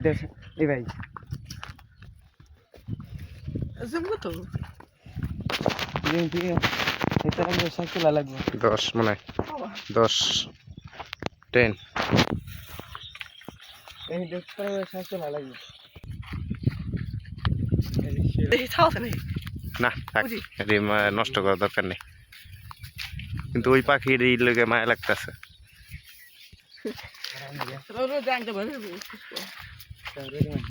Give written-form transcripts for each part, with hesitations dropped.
এই ভাই কত লাগবে 10 মনে হয় 10 10 এই দেখতে লাগবে না থাক এটি নষ্ট করার দরকার নেই কিন্তু ওই পাখির এই লোকে মায়া লাগতেছে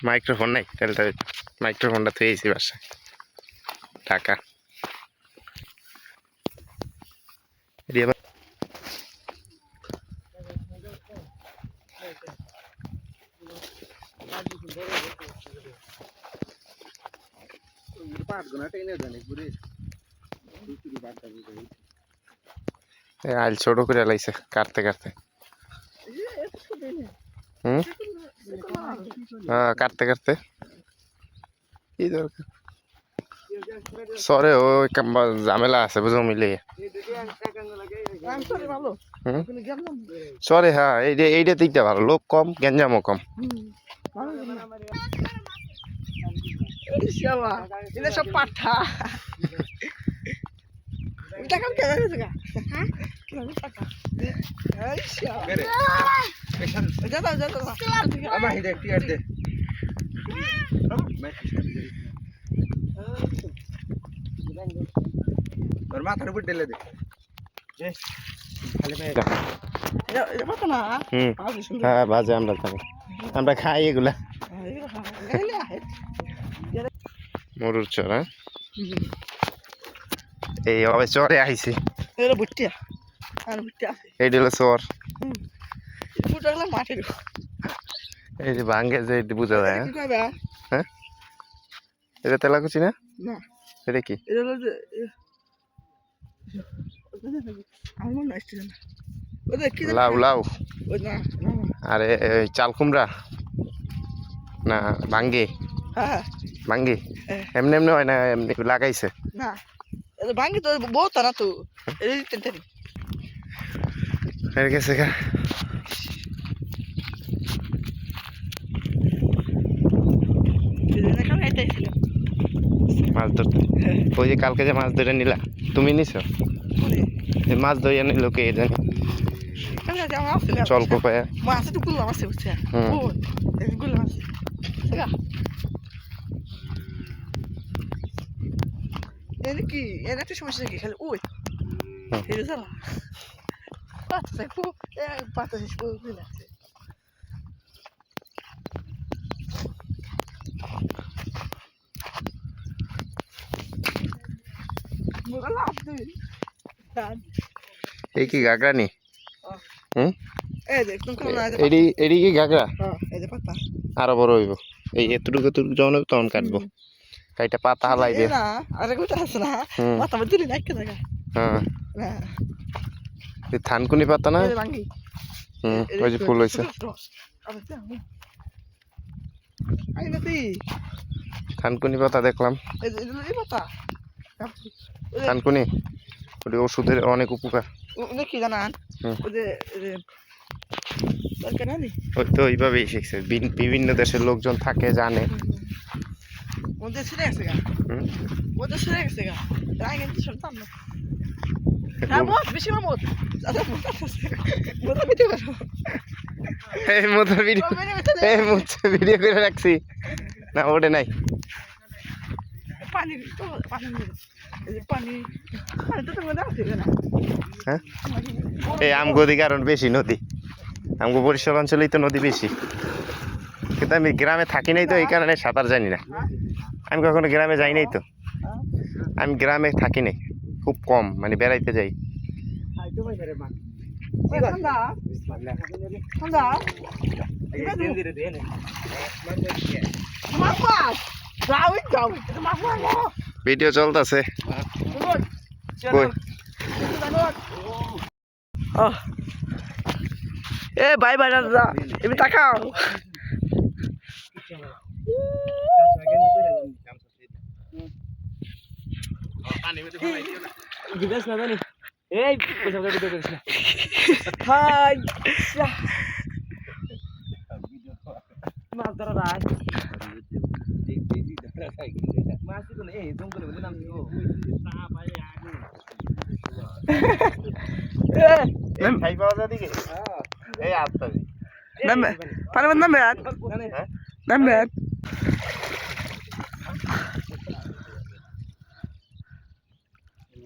মাইক্রোফোন নাই তাহলে মাইক্রোফোনটা থুয়েছি বাসায় টাকা আইল ছোট করে লাইছে কাটতে কাটতে হ্যাঁ কাটতে কাটতে কি দরকার সরে ওই ঝামেলা আছে বুঝো মিলে সরে হ্যাঁ এইটা দিকটা ভালো লোক কম গ্যাঞ্জামও কম সব পাঠা মাথার উপর ঢেলে দে হ্যাঁ বাজে আমরা খাই এগুলা মরুর চর হ্যাঁ এই অবে চরে আইছি এইটা হলো চর এই যে ভাঙ্গে যে বুঝা যায় হ্যাঁ এটা তেলাকুচি না এটা কি লাউ লাউ আরে চাল কুমড়া না ভাঙ্গে ভাঙ্গি এমনি এমনি হয় না এমনি লাগাইছে না ভাঙ্গি তো বহুত না তো হয়ে গেছে গা মাছ ধরতে ওই যে কালকে যে মাছ ধরে নিলা তুমি নিছো মাছ ধরিয়া নিল কে জানি চল কোপায় মাছ তো গুলো আছে বুঝছে গুলো আছে এনে কি এনে একটা সমস্যা কি খালি ওই এই জানা পাতা কো পাতা শেষ করে দিলা এই কি গাগরা নি এডি এডি কি গাগরা এই যে পাতা আরো বড় হইব এই এতটুকু যখন হবে তখন কাটবো কাইটা পাতা হালাই দে না আরে কোথা আছে না পাতা মধ্যে নাকি জায়গা হ্যাঁ না এই থানকুনি পাতা না ভাঙ্গি ওই যে ফুল হইছে থানকুনি পাতা দেখলাম এই পাতা থানকুনি ওটা ওষুধের অনেক উপকার কি জানান ওই যে ওই তো এইভাবেই শিখছে বিভিন্ন দেশের লোকজন থাকে জানে ওদের ছেড়ে গেছে গা ওদের ছেড়ে গেছে গা তাই কিন্তু শুনতাম না রামত বেশি রামত দাদা মোটা ভিডিও করো এই মোটা ভিডিও এই মোটা ভিডিও করে রাখছি না ওটা নাই পানি তো পানি পানি পানি তো তোমাদের আছে না হ্যাঁ এই আমগো দিকে কারণ বেশি নদী আমগো বরিশাল অঞ্চলেই তো নদী বেশি কিন্তু আমি গ্রামে থাকি নাই তো এই কারণে সাঁতার জানি না আমি কখনো গ্রামে যাই নাই তো আমি গ্রামে থাকি নাই খুব কম মানে বেড়াইতে যাই ভিডিও চলতেছে এ ভাই ভাই দাদা এমনি তাকাও বিদেশ না জানি এই পয়সা ভিডিও করিস না হাই মাছ ধরা মাছ মাছ তো না এই জঙ্গলে বলে নাম দিও খাই পাওয়া যায় দিকে এই আত্মা নামবে পানি মধ্যে নামবে আর নামবে আর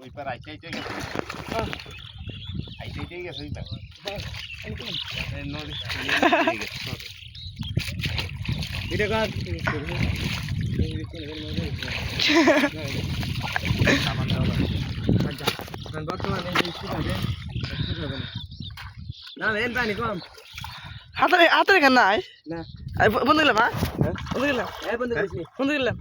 ওই পার আইতে গেছে আইতে গেছে ওই পার নদী এটা কাজ বর্তমানে না এন পানি কম হাতের হাতের কেন নাই না বন্ধু গেলাম হ্যাঁ হ্যাঁ বন্ধু গেলাম এই বন্ধু কইছি বন্ধু গেলাম